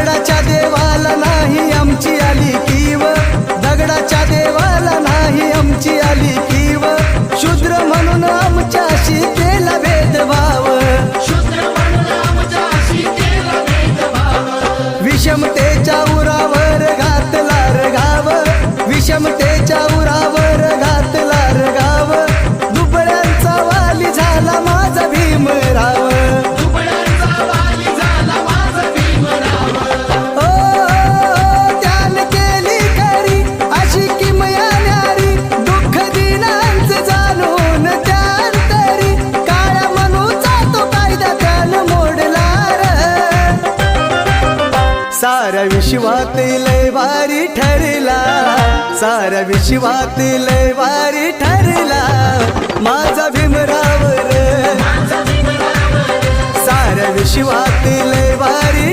दगडाच्या देवाला नाही आमची आली कीव, दगडाच्या देवाला नाही आमची आली कीव, शूद्र म्हणून आमच्याशी केला भेदभाव, विषमतेच्या उरावर घातला रगाव, विषमतेच्या उरावर घातला रगाव, दुबळ्यांचा वाली झाला माझा भीमराव, ओ त्याने केली खरी अशी किमया न्यारी, दुःख दिनांचं जाणून त्यानंतरी, काळ्या मनूचा तो कायदा त्यानं मोडला रे, साऱ्या विश्वात लय भारी ठरला, साऱ्या विश्वात लय भारी ठरला माझा भीमराव रे, साऱ्या विश्वात लय भारी